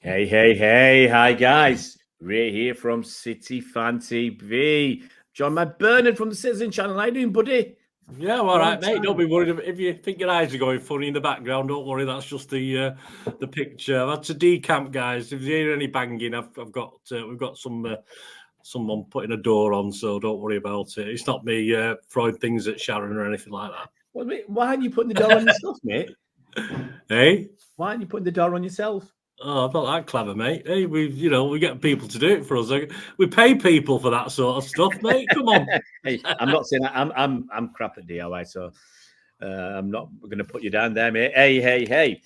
Hey. Hi, guys. Ray here from City Fan TV. Joined by Bernard from the Citizen Channel. How you doing, buddy? Yeah, all right, mate. Don't be worried if you think your eyes are going funny in the background. Don't worry, that's just the picture. I've had to decamp, guys. If you hear any banging, we've got someone putting a door on, so don't worry about it. It's not me throwing things at Sharon or anything like that. Well, mate, why aren't you putting the door on yourself, mate? Hey, why aren't you putting the door on yourself? Oh, I'm not that clever, mate. Hey, we get people to do it for us. We pay people for that sort of stuff, mate. Come on. Hey, I'm not saying that. I'm crap at DIY, so I'm not going to put you down there, mate. Hey.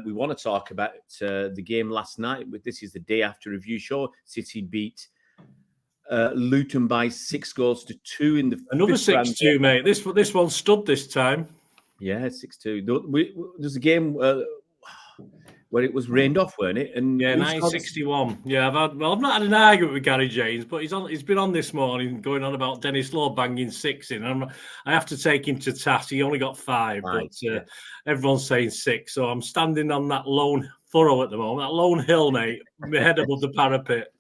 We want to talk about the game last night. This is the day after review show. City beat Luton by 6-2 in the another 6-2, mate. This one stood this time. Yeah, 6-2. There's a game where it was rained off, weren't it? And yeah, 961. Yeah, I've not had an argument with Gary James, but he's been on this morning going on about Dennis Law banging 6 in. I have to take him to task. He only got 5, but everyone's saying 6. So I'm standing on that lone furrow at the moment, that lone hill, mate, my head above the parapet.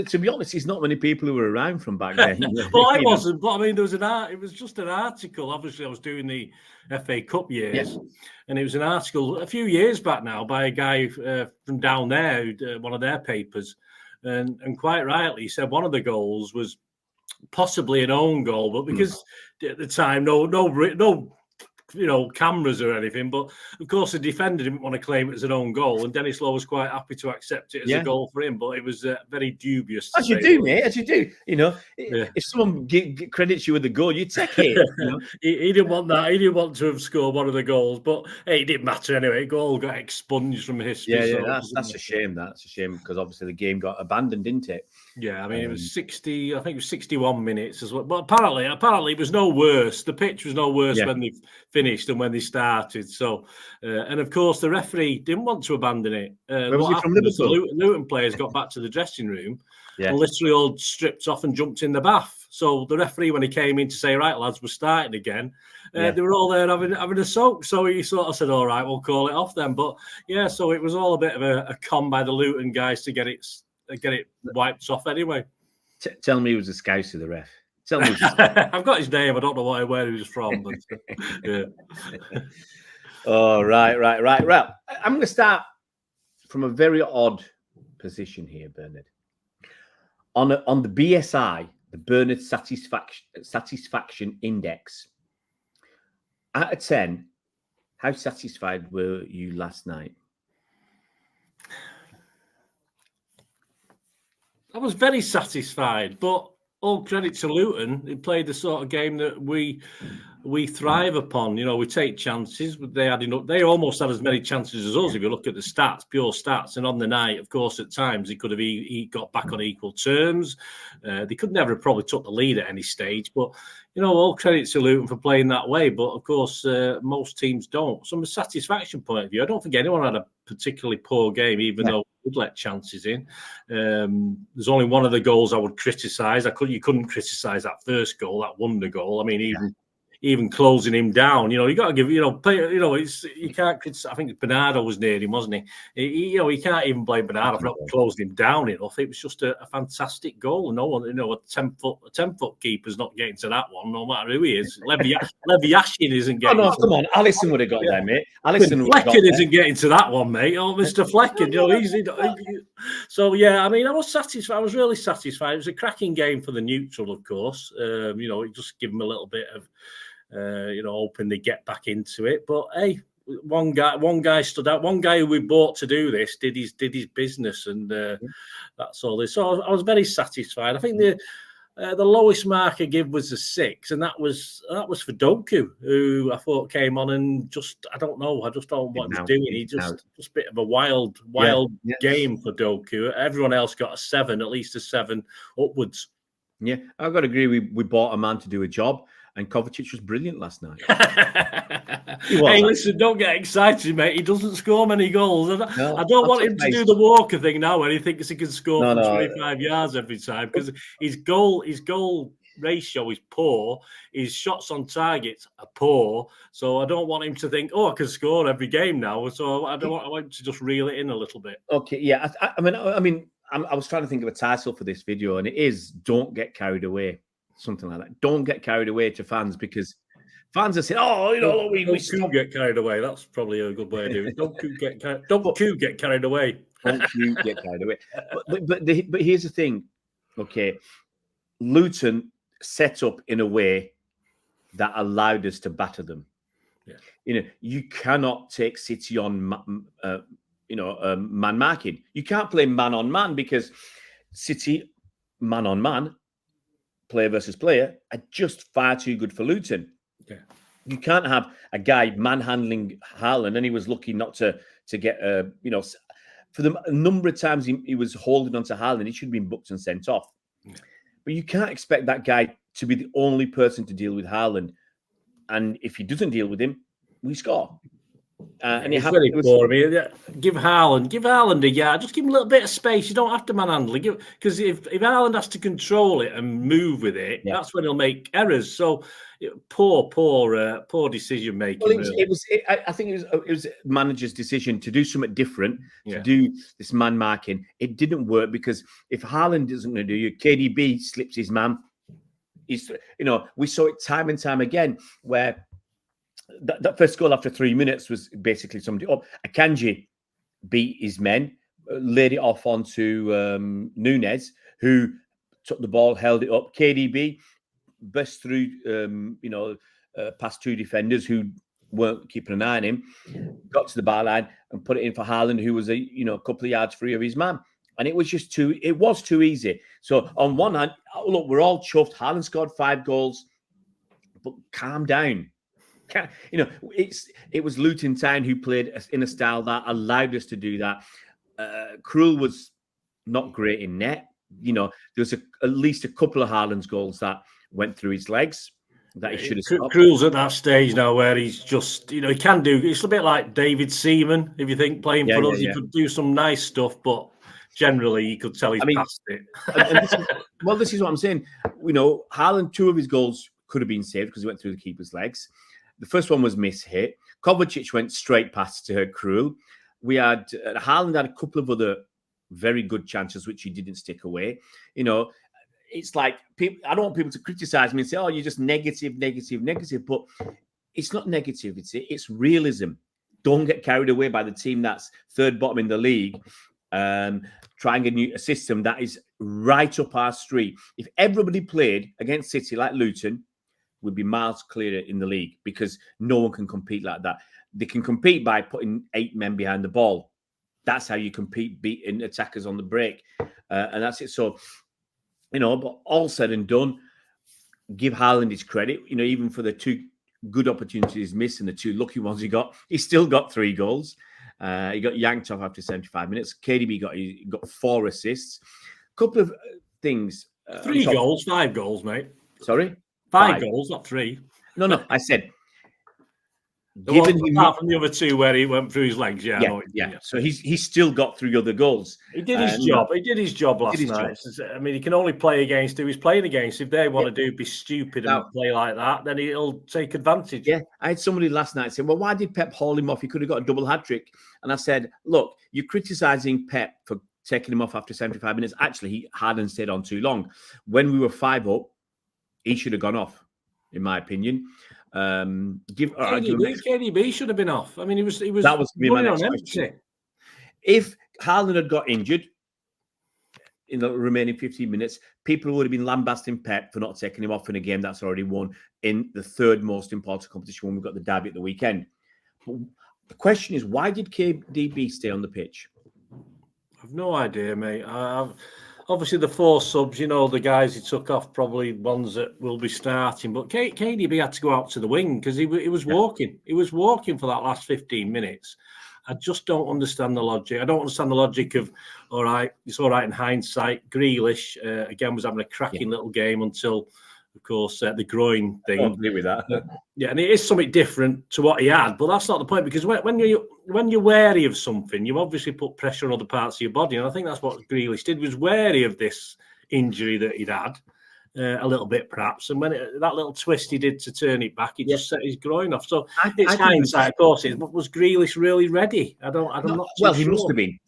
To be honest, there's not many people who were around from back then. Well, I wasn't, but I mean, it was just an article. Obviously, I was doing the FA Cup years, and it was an article a few years back now by a guy from down there, one of their papers, and quite rightly, he said one of the goals was possibly an own goal, but because at the time, no cameras or anything, but of course the defender didn't want to claim it as an own goal, and Dennis Law was quite happy to accept it as a goal for him, but it was very dubious. As you do, mate, as you do. If someone credits you with the goal, you take it. He didn't want that. He didn't want to have scored one of the goals, but hey, it didn't matter anyway. Goal got expunged from history. Yeah, that's a shame. That's a shame because obviously the game got abandoned, didn't it? Yeah, I mean it was 60. I think it was 61 minutes as well. But apparently it was no worse. The pitch was no worse when they finished than when they started. So, and of course the referee didn't want to abandon it. What happened was the Luton players got back to the dressing room and literally all stripped off and jumped in the bath. So the referee, when he came in to say, "Right, lads, we're starting again," they were all there having a soak. So he sort of said, "All right, we'll call it off then." But yeah, so it was all a bit of a con by the Luton guys to get it wiped off anyway. Tell me he was a Scouser, the ref. Tell me. I've got his name. I don't know where he was from. But, yeah. Oh, right. Well, I'm going to start from a very odd position here, Bernard. On the BSI, the Bernard Satisfaction Index, out of 10, how satisfied were you last night? I was very satisfied, but all credit to Luton. They played the sort of game that we thrive upon. We take chances. They almost had as many chances as us if you look at the stats, pure stats. And on the night, of course, at times he could have got back on equal terms. They could never have probably took the lead at any stage. But all credit to Luton for playing that way. But of course, most teams don't. From a satisfaction point of view, I don't think anyone had a particularly poor game, even though we would let chances in. There's only one of the goals I would criticise. You couldn't criticise that first goal, that wonder goal. I mean, even closing him down, you got to give, you can't criticize. I think Bernardo was near him, wasn't he? You can't even blame Bernardo for not closing him down enough. It was just a fantastic goal. No one, a 10-foot keeper's not getting to that one, no matter who he is. Levy Ashin isn't getting. Oh no, come on, Alisson would have got there, mate. Flecken isn't getting to that one, mate. Oh, Mr. Flecken, So yeah, I mean, I was satisfied. I was really satisfied. It was a cracking game for the neutral, of course. It just gave him a little bit of. Hoping they get back into it. But hey, one guy stood out. One guy who we bought to do this did his business, and that's all this. So I was very satisfied. I think the lowest mark I give was a 6, and that was for Doku, who I thought came on and I don't know what he was doing. He just a bit of a wild game for Doku. Everyone else got a 7, at least a 7 upwards. Yeah, I've got to agree. We bought a man to do a job. And Kovacic was brilliant last night. Hey, listen, don't get excited, mate. He doesn't score many goals. I don't want him to do the Walker thing now where he thinks he can score from 25 yards every time, because his goal ratio is poor. His shots on targets are poor. So I don't want him to think, oh, I can score every game now. So I want him to just reel it in a little bit. Okay, yeah. I mean, I was trying to think of a title for this video, and it is "Don't Get Carried Away," something like that. Don't get carried away to fans, because fans are saying, "Oh, you know, we don't get carried away." That's probably a good way of doing it. Don't get carried away. Don't you get carried away. But here's the thing. Okay, Luton set up in a way that allowed us to batter them. Yeah. You know, you cannot take City on man marking. You can't play man on man, because City man on man, player versus player, are just far too good for Luton. Yeah. You can't have a guy manhandling Haaland, and he was lucky not to get for the number of times he was holding onto Haaland, he should have been booked and sent off. Yeah. But you can't expect that guy to be the only person to deal with Haaland. And if he doesn't deal with him, we score. And it's very poor. I mean, give Haaland a yard. Just give him a little bit of space. You don't have to manhandle, because if Haaland has to control it and move with it, that's when he'll make errors. So poor decision making. Well, I think it was manager's decision to do something different, to do this man marking. It didn't work, because if Haaland isn't going to do it, KDB slips his man. We saw it time and time again where that first goal after 3 minutes was basically somebody up. Akanji beat his men, laid it off onto Nunez, who took the ball, held it up. KDB burst through, past two defenders who weren't keeping an eye on him, got to the bar line and put it in for Haaland, who was a couple of yards free of his man. And it was too easy. So on one hand, look, we're all chuffed. Haaland scored 5 goals, but calm down. It was Luton Town who played in a style that allowed us to do that. Krul was not great in net. There was at least a couple of Haaland's goals that went through his legs that he should have stopped. Krul's at that stage now where he's just, he can do. It's a bit like David Seaman. If you think playing for us, he could do some nice stuff, but generally you could tell he's past it. This is what I'm saying. Haaland, 2 of his goals could have been saved because he went through the keeper's legs. The first one was mishit. Kovacic went straight past Krul. We had Haaland had a couple of other very good chances which he didn't stick away. It's like I don't want people to criticize me and say, "Oh, you're just negative." But it's not negativity; it's realism. Don't get carried away by the team that's third bottom in the league, trying a system that is right up our street. If everybody played against City like Luton, would be miles clearer in the league, because no one can compete like that. They can compete by putting 8 men behind the ball. That's how you compete, beating attackers on the break. And that's it. So, but all said and done, give Haaland his credit. Even for the 2 good opportunities missed and the 2 lucky ones he still got 3 goals. He got yanked off after 75 minutes. KDB got 4 assists. Couple of things. 3 goals, 5 goals, mate. Sorry? 5 goals, not 3. No, I said. Apart from the other 2 where he went through his legs, yeah. So he's still got 3 other goals. He did his job. He did his job last night. I mean, he can only play against who he's playing against. If they want to be stupid and play like that, then he'll take advantage. Yeah, I had somebody last night say, "Well, why did Pep haul him off? He could have got a double hat trick." And I said, "Look, you're criticising Pep for taking him off after 75 minutes. Actually, he hadn't stayed on too long. When we were 5 up, he should have gone off, in my opinion." KDB should have been off. I mean, he was that was my next question. If Haaland had got injured in the remaining 15 minutes, people would have been lambasting Pep for not taking him off in a game that's already won in the 3rd most important competition when we've got the derby at the weekend. But the question is, why did KDB stay on the pitch? I've no idea, mate. Obviously, the 4 subs, the guys he took off, probably ones that will be starting. But KDB had to go out to the wing because he was walking. He was walking for that last 15 minutes. I just don't understand the logic. I don't understand the logic of, all right, it's all right in hindsight. Grealish, again, was having a cracking little game until, of course, the groin thing. I agree with that. Yeah, and it is something different to what he had, but that's not the point, because when you're wary of something, you obviously put pressure on other parts of your body, and I think that's what Grealish did, was wary of this injury that he'd had, a little bit, perhaps. And when that little twist he did to turn it back, he just set his groin off. So it's hindsight, of course. But was Grealish really ready? I'm not too well, sure. He must have been.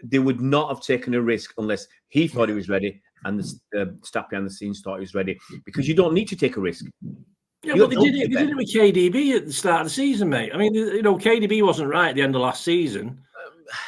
They would not have taken a risk unless he thought he was ready and the staff behind the scenes thought he was ready, because you don't need to take a risk. Yeah, but they did it with KDB at the start of the season, mate. I mean, KDB wasn't right at the end of last season.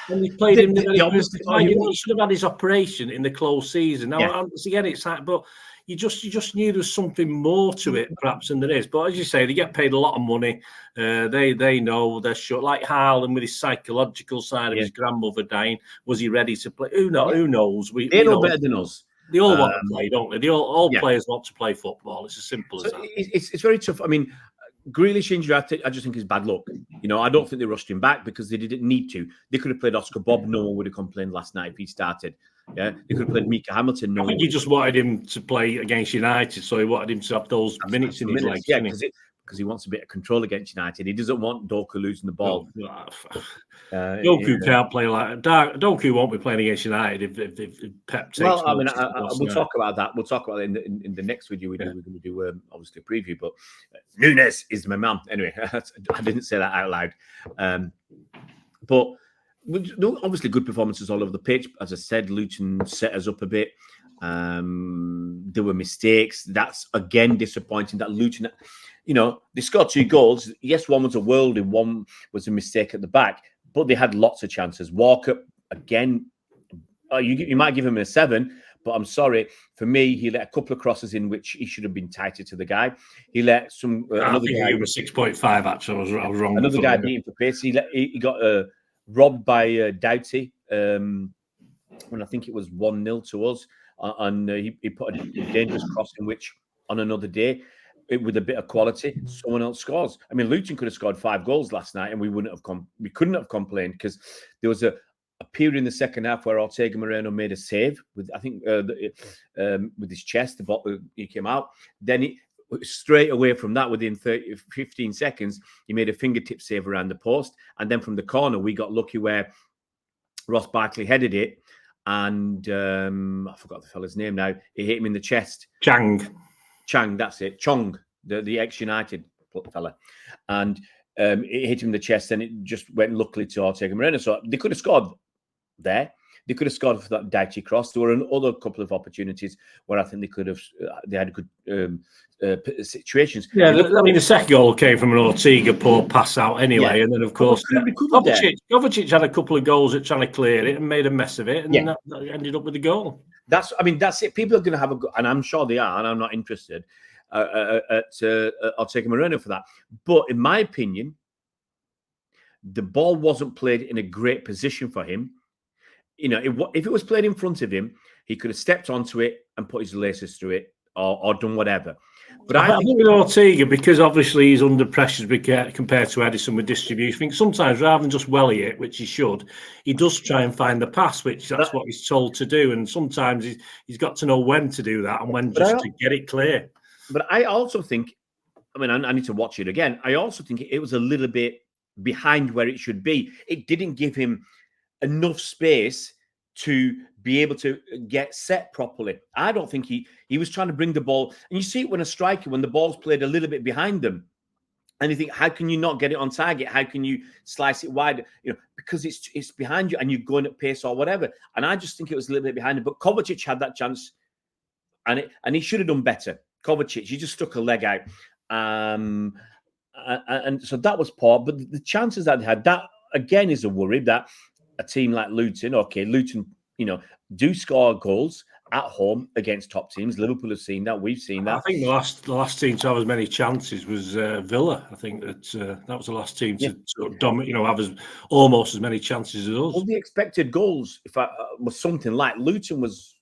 And he played him. He should have had his operation in the close season. Now, again, it's like, but you just knew there was something more to it, perhaps, than there is. But as you say, they get paid a lot of money. They know they're short. Like Haaland with his psychological side of his grandmother dying, was he ready to play? Who knows? They know better than us. They all want to play, don't they? All players want to play football. It's as simple as that. It's very tough. I mean, Grealish injury, I just think is bad luck. I don't think they rushed him back because they didn't need to. They could have played Oscar Bob. No one would have complained last night if he started. Yeah, they could have played Mika Hamilton. I think you just wanted him to play against United, so he wanted him to have those minutes in his legs. Yeah, because he wants a bit of control against United. He doesn't want Doku losing the ball. Doku can't play like Doku won't be playing against United if Pep takes. Well, I mean, we'll talk about that. We'll talk about it in the next video. We're going to do obviously a preview, but Nunes is my man. Anyway, I didn't say that out loud. But obviously good performances all over the pitch. As I said, Luton set us up a bit. There were mistakes. That's again disappointing that Luton, they scored 2 goals. Yes, one was a worldie, one was a mistake at the back, but they had lots of chances. Walker, again, you might give him a 7, but I'm sorry. For me, he let a couple of crosses in which he should have been tighter to the guy. He let some... another guy was 6.5, actually. I was wrong. Another guy beat him for pace. He got robbed by Doughty when I think it was 1-0 to us. And he put a dangerous cross in which, on another day, with a bit of quality, someone else scores. I mean, Luton could have scored 5 goals last night, and we couldn't have complained, because there was a period in the second half where Ortega Moreno made a save with, I think, with his chest. The ball, he came out. Then straight away from that, within 15 seconds, he made a fingertip save around the post, and then from the corner, we got lucky where Ross Barkley headed it. And I forgot the fella's name now. He hit him in the chest. Chang, that's it. Chong, the ex-United fella. And it hit him in the chest, and it just went luckily to Ortega Moreno. So they could have scored there. They could have scored for that Daichi cross. There were another couple of opportunities where I think they had good situations. Yeah, I mean, the second goal came from an Ortega poor pass out anyway. And then, of course, Kovacic had a couple of goals at trying to clear it and made a mess of it. And that ended up with the goal. That's it. People are going to have a go, and I'm sure they are, and I'm not interested at Ortega Moreno for that. But in my opinion, the ball wasn't played in a great position for him. If it was played in front of him, he could have stepped onto it and put his laces through it or done whatever. But I think with Ortega, because obviously he's under pressure compared to Edison with distribution, I think sometimes rather than just welly it, which he should, he does try and find the pass, that's what he's told to do. And sometimes he's got to know when to do that and when just to get it clear. But I also think, I need to watch it again. I also think it was a little bit behind where it should be. It didn't give him enough space to be able to get set properly. I don't think he was trying to bring the ball. And you see it when a striker, when the ball's played a little bit behind them, and you think, how can you not get it on target? How can you slice it wide? Because it's behind you and you're going at pace or whatever. And I just think it was a little bit behind him. But Kovacic had that chance, and he should have done better. Kovacic, he just stuck a leg out. And so that was poor. But the chances that they had, that again is a worry that a team like Luton, do score goals at home against top teams. Liverpool have seen that. We've seen that. I think the last team to have as many chances was Villa. I think that was the last team to sort of dominate, have almost as many chances as us. Well, the expected goals, was something like Luton was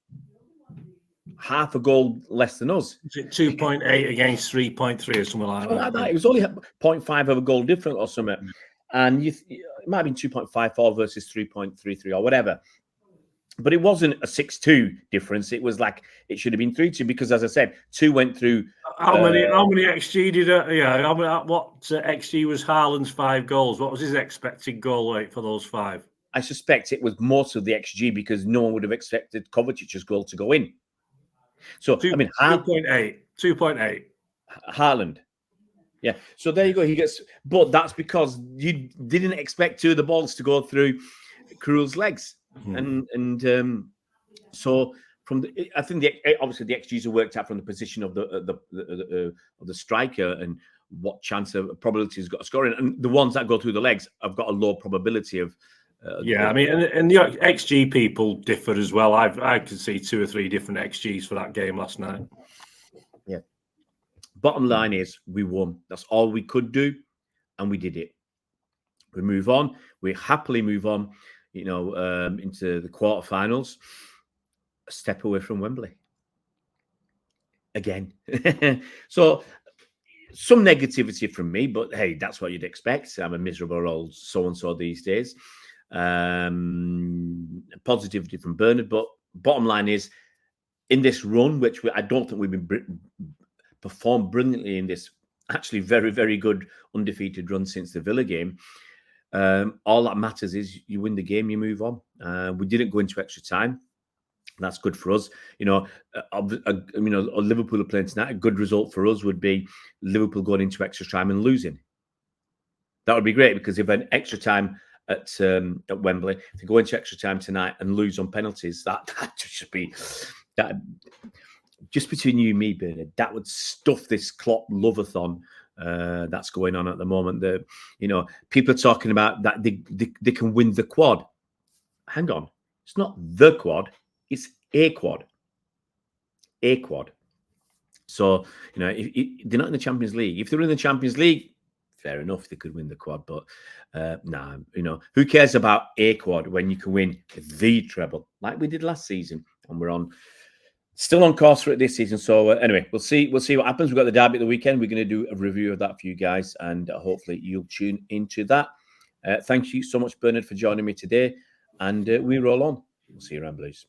half a goal less than us. Is it 2.8 against 3.3 or something like that? It was only 0.5 of a goal different or something. And it might have been 2.54 versus 3.33 or whatever. But it wasn't a 6-2 difference. It was like it should have been 3-2 because, as I said, 2 went through. How many XG did what XG was Haaland's 5 goals? What was his expected goal rate for those 5? I suspect it was most of the XG because no one would have expected Kovacic's goal to go in. So, I mean, 2.8. Haaland. Yeah. So there you go. He gets, but that's because you didn't expect two of the balls to go through Krul's legs. So from the, I think obviously the XGs are worked out from the position of the striker and what chance of probability has got of scoring, and the ones that go through the legs have got a low probability of. I mean, and the XG people differ as well. I could see 2 or 3 different XGs for that game last night. Yeah. Bottom line is we won. That's all we could do, and we did it. We move on. We happily move on, into the quarterfinals. A step away from Wembley. Again. So some negativity from me, but hey, that's what you'd expect. I'm a miserable old so-and-so these days. Positivity from Bernard, but bottom line is, in this run, which I don't think we've been performed brilliantly in this actually very, very good undefeated run since the Villa game. All that matters is you win the game, you move on. We didn't go into extra time. That's good for us. Liverpool are playing tonight. A good result for us would be Liverpool going into extra time and losing. That would be great, because if an extra time at Wembley, if they go into extra time tonight and lose on penalties, that should be that. Just between you and me, Bernard, that would stuff this Klopp love-a-thon that's going on at the moment. People are talking about that they can win the quad. Hang on, it's not the quad, it's a quad. A quad. So if they're not in the Champions League. If they're in the Champions League, fair enough, they could win the quad. But who cares about a quad when you can win the treble like we did last season, and we're still on course for it this season. So anyway, we'll see what happens. We've got the derby at the weekend. We're going to do a review of that for you guys, and hopefully you'll tune into that. Thank you so much, Bernard, for joining me today, and we roll on. We'll see you around, Blues.